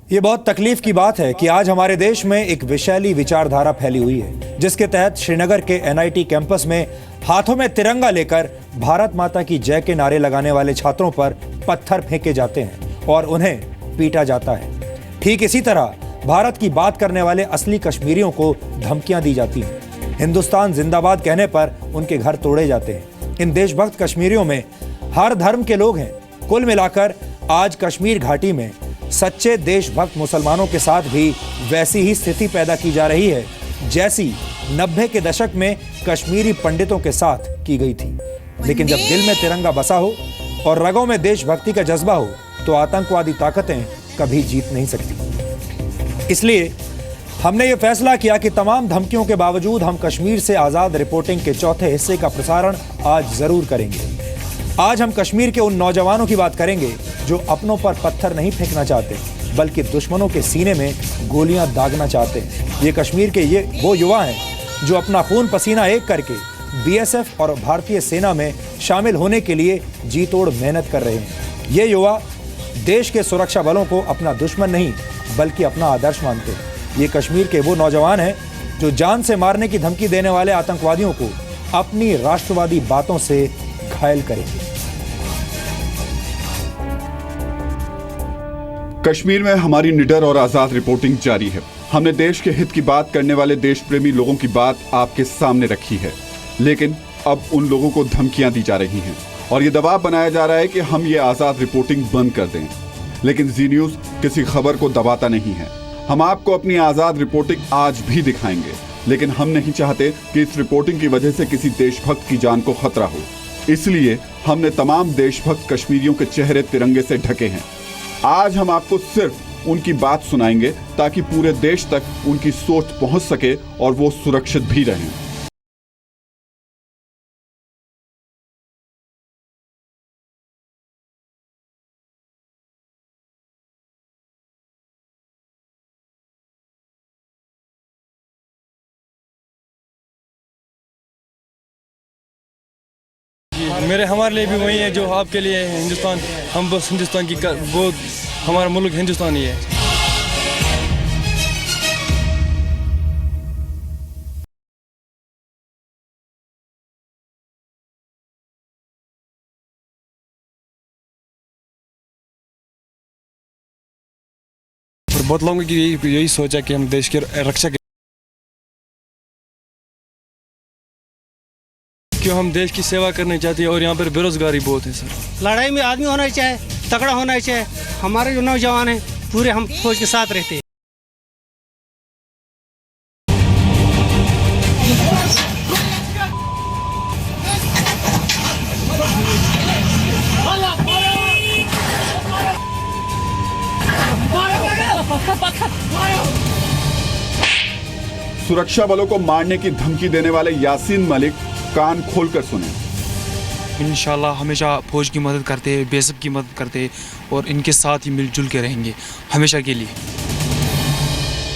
ये बहुत तकलीफ की बात है कि आज हमारे देश में एक विषैली विचारधारा फैली हुई है, जिसके तहत श्रीनगर के एनआईटी कैंपस में हाथों में तिरंगा लेकर भारत माता की जय के नारे लगाने वाले छात्रों पर पत्थर फेंके जाते हैं और उन्हें पीटा जाता है। ठीक इसी तरह भारत की बात करने वाले असली कश्मीरियों को धमकियां दी जाती हैं। हिंदुस्तान जिंदाबाद कहने पर उनके घर तोड़े जाते हैं। इन देशभक्त कश्मीरियों में हर धर्म के लोग हैं। कुल मिलाकर आज कश्मीर घाटी में सच्चे देशभक्त मुसलमानों के साथ भी वैसी ही स्थिति पैदा की जा रही है जैसी 90 के दशक में कश्मीरी पंडितों के साथ की गई थी। लेकिन जब दिल में तिरंगा बसा हो और रगों में देशभक्ति का जज्बा हो तो आतंकवादी ताकतें कभी जीत नहीं सकती। इसलिए हमने ये फैसला किया कि तमाम धमकियों के बावजूद हम कश्मीर से आजाद रिपोर्टिंग के चौथे हिस्से का प्रसारण आज जरूर करेंगे। आज हम कश्मीर के उन नौजवानों की बात करेंगे जो अपनों पर पत्थर नहीं फेंकना चाहते बल्कि दुश्मनों के सीने में गोलियां दागना चाहते हैं। ये कश्मीर के वो युवा हैं जो अपना खून पसीना एक करके बीएसएफ और भारतीय सेना में शामिल होने के लिए जी तोड़ मेहनत कर रहे हैं। ये युवा देश के सुरक्षा बलों को अपना दुश्मन नहीं बल्कि अपना आदर्श मानते हैं। ये कश्मीर के वो नौजवान हैं जो जान से मारने की धमकी देने वाले आतंकवादियों को अपनी राष्ट्रवादी बातों से घायल करेंगे। कश्मीर में हमारी निडर और आजाद रिपोर्टिंग जारी है। हमने देश के हित की बात करने वाले देश प्रेमी लोगों की बात आपके सामने रखी है, लेकिन अब उन लोगों को धमकियां दी जा रही हैं और ये दबाव बनाया जा रहा है कि हम ये आजाद रिपोर्टिंग बंद कर दें। लेकिन जी न्यूज किसी खबर को दबाता नहीं है। हम आपको अपनी आजाद रिपोर्टिंग आज भी दिखाएंगे, लेकिन हम नहीं चाहते कि इस रिपोर्टिंग की वजह से किसी देशभक्त की जान को खतरा हो। इसलिए हमने तमाम देशभक्त कश्मीरियों के चेहरे तिरंगे से ढके हैं। आज हम आपको सिर्फ उनकी बात सुनाएंगे ताकि पूरे देश तक उनकी सोच पहुंच सके और वो सुरक्षित भी रहें। हमारे लिए भी वही है जो आपके लिए है हिंदुस्तान। हम बस हिंदुस्तान की वो हमारा मुल्क हिंदुस्तान ही है। और बहुत लोगों की यही सोच है कि हम देश की रक्षा क्यों हम देश की सेवा करना चाहते हैं और यहाँ पर बेरोजगारी बहुत है सर। लड़ाई में आदमी होना चाहिए, तगड़ा होना चाहिए। हमारे जो नौजवान हैं पूरे हम फौज के साथ रहते हैं। सुरक्षा बलों को मारने की धमकी देने वाले यासीन मलिक कान खोलकर सुने। इंशाल्लाह हमेशा फौज की मदद करते, बीएसएफ की मदद करते और इनके साथ ही मिलजुल के रहेंगे हमेशा के लिए।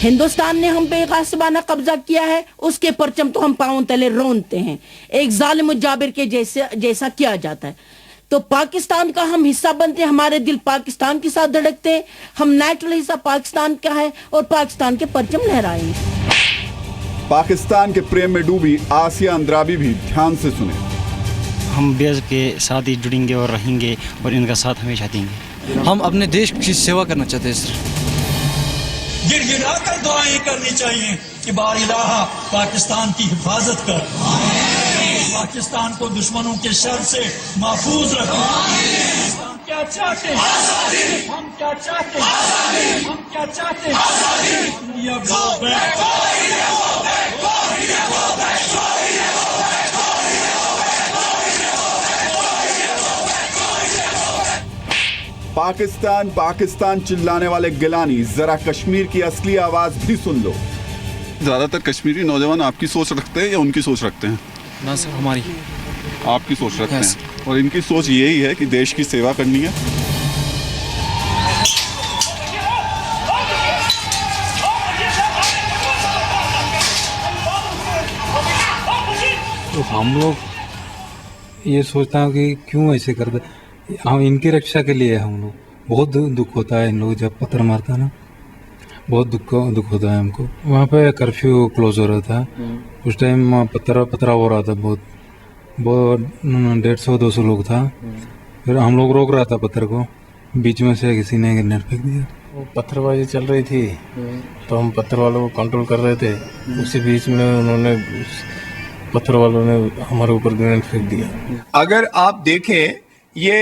हिंदुस्तान ने हम पे एक आसमाना कब्जा किया है, उसके परचम तो हम पांव तले रोनते हैं। एक जालिम जाबिर के जैसा किया जाता है तो पाकिस्तान का हम हिस्सा बनते हैं। हमारे दिल पाकिस्तान के साथ धड़कते हैं। हम नेचुरल हिस्सा पाकिस्तान का है और पाकिस्तान के परचम लहराएंगे। पाकिस्तान के प्रेम में डूबी आसिया अंद्राबी भी ध्यान से सुने। हम बीएसएफ के साथ ही जुड़ेंगे और रहेंगे और इनका साथ हमेशा देंगे। हम अपने देश की सेवा करना चाहते हैं सर। गिड़गिड़ा कर दुआएं करनी चाहिए कि बारिलाहा पाकिस्तान की हिफाजत कर, पाकिस्तान को दुश्मनों के शर से महफूज रख। हम क्या चाहते हैं? हम क्या चाहते हैं? हम क्या चाहते हैं? India go back. Pakistan Pakistan चिल्लाने वाले गिलानी, जरा कश्मीर की असली आवाज भी सुन लो। ज्यादातर कश्मीरी नौजवान आपकी सोच रखते हैं या उनकी सोच रखते हैं? ना सर, हमारी आपकी सोच रखते हैं और इनकी सोच यही है कि देश की सेवा करनी है। तो हम लोग ये सोचता हूँ कि क्यों ऐसे करते। हम इनकी रक्षा के लिए हम लोग बहुत दुख होता है इन लोग जब पत्थर मारता है ना, बहुत दुख होता है हमको। वहाँ पे कर्फ्यू क्लोज हो रहा था, उस टाइम पथरा हो रहा था, बहुत 150-200 लोग था। फिर हम लोग रोक रहा था पत्थर को, बीच में से किसी ने ग्रेनेड फेंक दिया। वो पत्थरबाजी चल रही थी तो हम पत्थर वालों को कंट्रोल कर रहे थे, उसी बीच में उन्होंने पत्थर वालों ने हमारे ऊपर ग्रेनेड फेंक दिया। अगर आप देखें, ये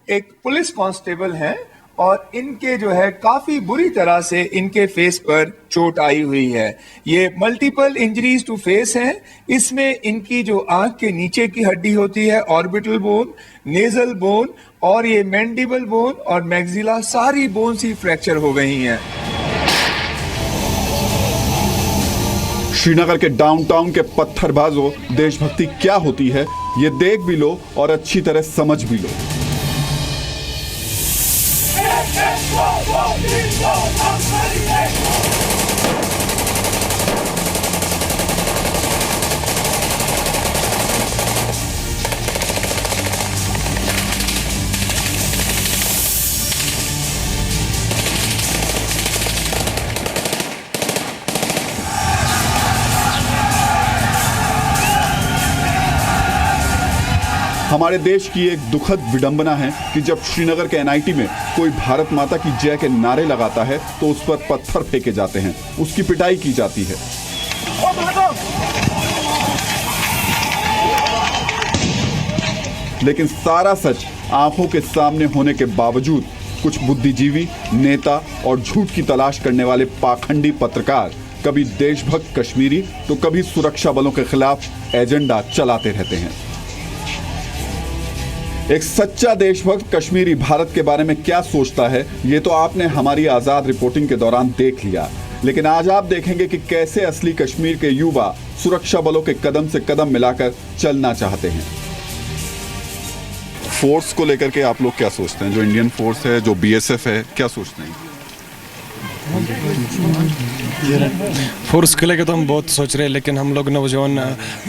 एक पुलिस कांस्टेबल हैं और इनके जो है काफी बुरी तरह से इनके फेस पर चोट आई हुई है। ये मल्टीपल इंजरीज टू फेस हैं। इसमें इनकी जो आंख के नीचे की हड्डी होती है, ऑर्बिटल बोन, नेजल बोन और ये मैंडिबल बोन और मैक्सिला, सारी बोन्स ही फ्रैक्चर हो गई हैं। श्रीनगर के डाउनटाउन के पत्थरबाजों, देशभक्ति क्या होती है ये देख भी लो और अच्छी तरह समझ भी लो। हमारे देश की एक दुखद विडंबना है कि जब श्रीनगर के एनआईटी में कोई भारत माता की जय के नारे लगाता है तो उस पर पत्थर फेंके जाते हैं, उसकी पिटाई की जाती है। लेकिन सारा सच आंखों के सामने होने के बावजूद कुछ बुद्धिजीवी, नेता और झूठ की तलाश करने वाले पाखंडी पत्रकार कभी देशभक्त कश्मीरी तो कभी सुरक्षा बलों के खिलाफ एजेंडा चलाते रहते हैं। एक सच्चा देशभक्त कश्मीरी भारत के बारे में क्या सोचता है ये तो आपने हमारी आजाद रिपोर्टिंग के दौरान देख लिया, लेकिन आज आप देखेंगे कि कैसे असली कश्मीर के युवा सुरक्षा बलों के कदम से कदम मिलाकर चलना चाहते हैं। फोर्स को लेकर के आप लोग क्या सोचते हैं? जो इंडियन फोर्स है, जो बीएसएफ है, क्या सोचते हैं? फोर्स को लेकर तो हम बहुत सोच रहे हैं, लेकिन हम लोग नौजवान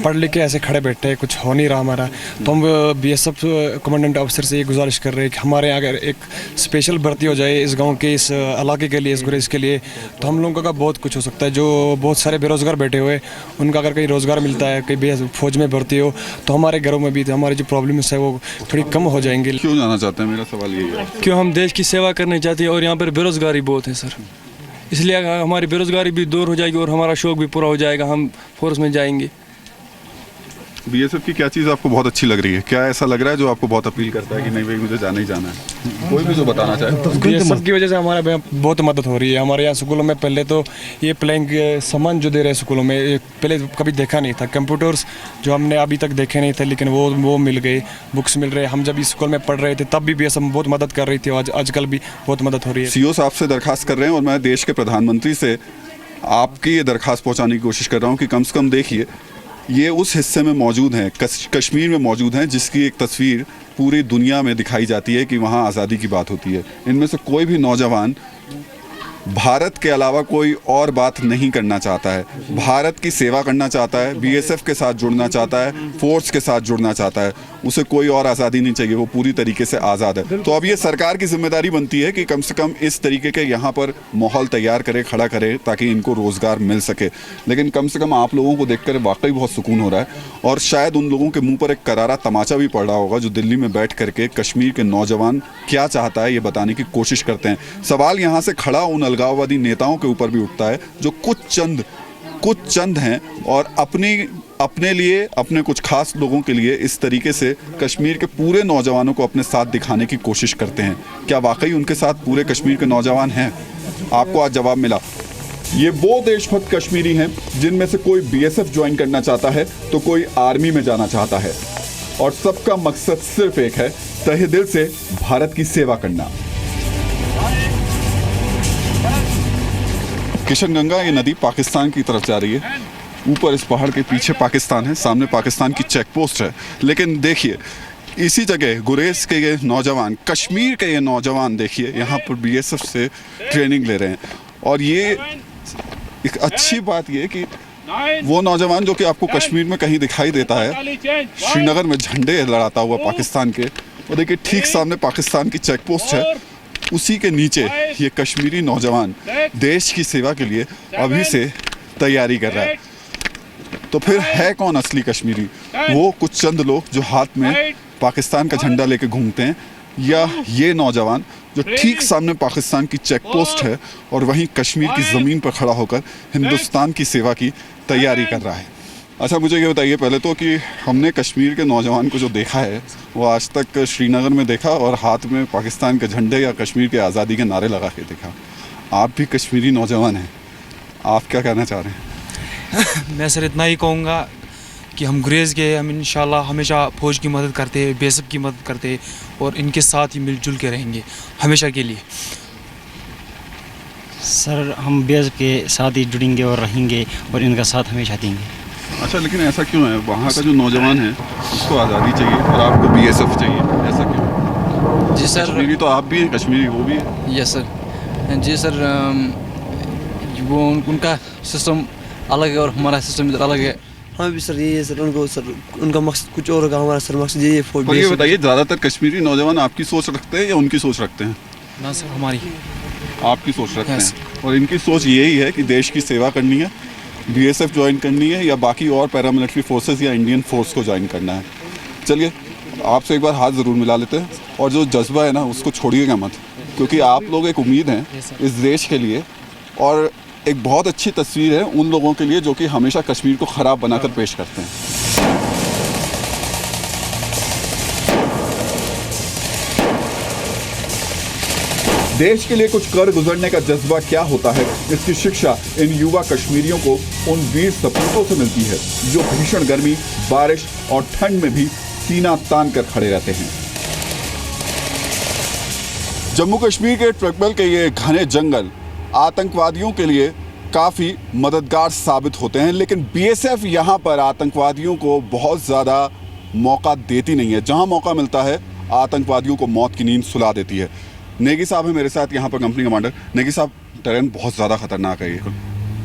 पढ़ लिख के ऐसे खड़े बैठे हैं, कुछ हो नहीं रहा हमारा। तो हम बीएसएफ कमांडेंट ऑफिसर से ये गुजारिश कर रहे हैं कि हमारे यहाँ अगर एक स्पेशल भर्ती हो जाए इस गांव के, इस इलाके के लिए, इस गुरेज के लिए, तो हम लोगों का बहुत कुछ हो सकता है। जो बहुत सारे बेरोजगार बैठे हुए उनका अगर कहीं रोजगार मिलता है, कहीं फौज में भर्ती हो, तो हमारे घरों में भी हमारी जो प्रॉब्लम्स है वो थोड़ी कम हो जाएंगी। क्यों जाना चाहते हैं? मेरा सवाल यही है। क्यों? हम देश की सेवा करनी चाहते हैं और यहाँ पर बेरोजगारी बहुत है सर, इसलिए हमारी बेरोजगारी भी दूर हो जाएगी और हमारा शौक भी पूरा हो जाएगा, हम फोर्स में जाएंगे। बीएसएफ की क्या चीज़ आपको बहुत अच्छी लग रही है? क्या ऐसा लग रहा है जो आपको बहुत अपील करता है कि नहीं भाई मुझे जाना ही जाना है? कोई भी जो बताना चाहे। बीएसएफ की वजह से हमारे बहुत मदद हो रही है। हमारे यहाँ स्कूलों में पहले तो ये प्लेइंग सामान जो दे रहे हैं स्कूलों में, पहले कभी देखा नहीं था। कंप्यूटर्स जो हमने अभी तक देखे नहीं थे, लेकिन वो मिल गए, बुक्स मिल रहे हैं। हम जब स्कूल में पढ़ रहे थे तब भी बीएसएफ बहुत मदद कर रही थी, आजकल भी बहुत मदद हो रही है। सीओ साहब से दरखास्त कर रहे हैं और मैं देश के प्रधानमंत्री से आपकी ये दरखास्त पहुँचाने की कोशिश कर रहा हूँ कि कम से कम देखिए, ये उस हिस्से में मौजूद हैं, कश्मीर में मौजूद हैं, जिसकी एक तस्वीर पूरी दुनिया में दिखाई जाती है कि वहाँ आज़ादी की बात होती है। इनमें से कोई भी नौजवान भारत के अलावा कोई और बात नहीं करना चाहता है, भारत की सेवा करना चाहता है, बीएसएफ के साथ जुड़ना चाहता है, फोर्स के साथ जुड़ना चाहता है। उसे कोई और आज़ादी नहीं चाहिए, वो पूरी तरीके से आज़ाद है। तो अब ये सरकार की जिम्मेदारी बनती है कि कम से कम इस तरीके के यहाँ पर माहौल तैयार करे, खड़ा करे, ताकि इनको रोज़गार मिल सके। लेकिन कम से कम आप लोगों को देखकर वाकई बहुत सुकून हो रहा है और शायद उन लोगों के मुँह पर एक करारा तमाचा भी पड़ रहा होगा जो दिल्ली में बैठ करके कश्मीर के नौजवान क्या चाहता है ये बताने की कोशिश करते हैं। सवाल यहाँ से खड़ा उन अलगाववादी नेताओं के ऊपर भी उठता है जो कुछ चंद हैं और अपने लिए, अपने कुछ खास लोगों के लिए इस तरीके से कश्मीर के पूरे नौजवानों को अपने साथ दिखाने की कोशिश करते हैं। क्या वाकई उनके साथ पूरे कश्मीर के नौजवान हैं? आपको आज जवाब मिला। ये वो देशभक्त कश्मीरी हैं जिनमें से कोई बीएसएफ ज्वाइन करना चाहता है तो कोई आर्मी में जाना चाहता है और सबका मकसद सिर्फ एक है, तहे दिल से भारत की सेवा करना। किशनगंगा ये नदी पाकिस्तान की तरफ जा रही है। ऊपर इस पहाड़ के पीछे पाकिस्तान है, सामने पाकिस्तान की चेक पोस्ट है। लेकिन देखिए इसी जगह गुरेज के ये नौजवान, कश्मीर के ये नौजवान देखिए यहाँ पर बीएसएफ से ट्रेनिंग ले रहे हैं। और ये एक अच्छी बात ये कि वो नौजवान जो कि आपको कश्मीर में कहीं दिखाई देता है, श्रीनगर में झंडे लड़ाता हुआ पाकिस्तान के, वो देखिए ठीक सामने पाकिस्तान की चेक पोस्ट है उसी के नीचे ये कश्मीरी नौजवान देश की सेवा के लिए अभी से तैयारी कर रहा है। तो फिर है कौन असली कश्मीरी? वो कुछ चंद लोग जो हाथ में पाकिस्तान का झंडा लेके घूमते हैं, या ये नौजवान जो ठीक सामने पाकिस्तान की चेक पोस्ट है और वहीं कश्मीर की ज़मीन पर खड़ा होकर हिंदुस्तान की सेवा की तैयारी कर रहा है। अच्छा, मुझे ये बताइए पहले तो कि हमने कश्मीर के नौजवान को जो देखा है वो आज तक श्रीनगर में देखा और हाथ में पाकिस्तान के झंडे या कश्मीर के आज़ादी के नारे लगा के देखा। आप भी कश्मीरी नौजवान हैं, आप क्या कहना चाह रहे हैं? मैं सर इतना ही कहूँगा कि हम गुरेज गए, हम इंशाल्लाह हमेशा फ़ौज की मदद करते, बीएसएफ की मदद करते और इनके साथ ही मिलजुल के रहेंगे हमेशा के लिए। सर हम बीएसएफ के साथ ही जुड़ेंगे और रहेंगे और इनका साथ हमेशा देंगे। अच्छा, लेकिन ऐसा क्यों है? वहाँ का जो नौजवान है उसको आज़ादी चाहिए और आपको बीएसएफ चाहिए, ऐसा क्यों? जी सर, कश्मीरी तो आप भी हैं, कश्मीरी वो भी है। Yes sir. जी सर, वो उनका सिस्टम अलग है और हमारा सिस्टम इधर अलग है। हाँ भी सर, यही है सर, उनका मकसद कुछ और होगा, हमारा सर मकसद यही है। और ये बताइए, ज़्यादातर कश्मीरी नौजवान आपकी सोच रखते हैं या उनकी सोच रखते हैं? ना सर, हमारी आपकी सोच रखते हैं। और इनकी सोच यही है कि देश की सेवा करनी है, बीएसएफ ज्वाइन करनी है या बाकी और पैरामिलिट्री फोर्सेस या इंडियन फोर्स को ज्वाइन करना है। चलिए, आपसे एक बार हाथ ज़रूर मिला लेते हैं और जो जज्बा है ना उसको छोड़िएगा मत, क्योंकि आप लोग एक उम्मीद हैं इस देश के लिए और एक बहुत अच्छी तस्वीर है उन लोगों के लिए जो कि हमेशा कश्मीर को ख़राब बनाकर पेश करते हैं। देश के लिए कुछ कर गुजरने का जज्बा क्या होता है, इसकी शिक्षा इन युवा कश्मीरियों को उन वीर सपूतों से मिलती है जो भीषण गर्मी, बारिश और ठंड में भी सीना तान कर खड़े रहते हैं। जम्मू कश्मीर के ट्रैकबल के ये घने जंगल आतंकवादियों के लिए काफ़ी मददगार साबित होते हैं, लेकिन बीएसएफ यहाँ पर आतंकवादियों को बहुत ज़्यादा मौका देती नहीं है। जहाँ मौका मिलता है आतंकवादियों को मौत की नींद सुला देती है। नेगी साहब है मेरे साथ यहाँ पर, कंपनी कमांडर। नेगी साहब, टेरेन बहुत ज़्यादा खतरनाक है ये,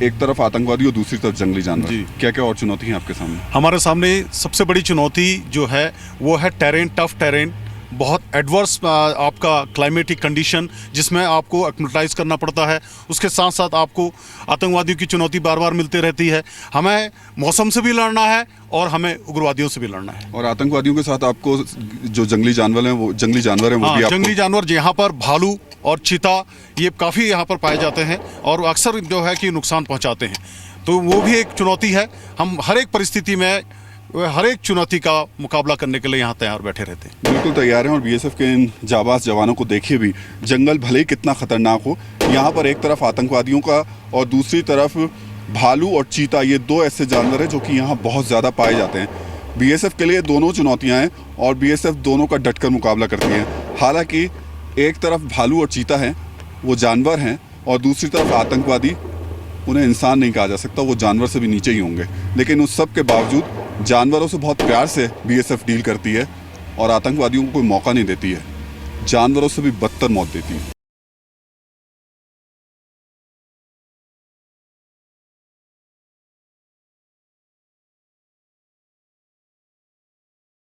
एक तरफ आतंकवादी और दूसरी तरफ जंगली जानवर। क्या क्या और चुनौती हैं आपके सामने? हमारे सामने सबसे बड़ी चुनौती जो है वो है टेरेन, टफ टेरेन, बहुत एडवर्स आपका क्लाइमेटिक कंडीशन जिसमें आपको एक्लिमेटाइज करना पड़ता है। उसके साथ साथ आपको आतंकवादियों की चुनौती बार बार मिलती रहती है। हमें मौसम से भी लड़ना है और हमें उग्रवादियों से भी लड़ना है। और आतंकवादियों के साथ आपको जो जंगली जानवर हैं वो भी जंगली जानवर यहाँ पर भालू और चीता ये काफ़ी यहाँ पर पाए जाते हैं और अक्सर जो है कि नुकसान पहुँचाते हैं, तो वो भी एक चुनौती है। हम हर एक परिस्थिति में हर एक चुनौती का मुकाबला करने के लिए यहाँ तैयार बैठे रहते हैं। बिल्कुल तैयार हैं। और बीएसएफ के इन जाबाज जवानों को देखिए भी, जंगल भले ही कितना खतरनाक हो, यहाँ पर एक तरफ आतंकवादियों का और दूसरी तरफ भालू और चीता, ये दो ऐसे जानवर हैं जो कि यहाँ बहुत ज़्यादा पाए जाते हैं। बीएसएफ के लिए दोनों चुनौतियाँ हैं और बीएसएफ दोनों का डटकर मुकाबला करती है। हालांकि एक तरफ भालू और चीता हैं, वो जानवर हैं, और दूसरी तरफ आतंकवादी, उन्हें इंसान नहीं कहा जा सकता, वो जानवर से भी नीचे ही होंगे। लेकिन उस सब के बावजूद जानवरों से बहुत प्यार से बीएसएफ डील करती है और आतंकवादियों को कोई मौका नहीं देती है, जानवरों से भी बदतर मौत देती है।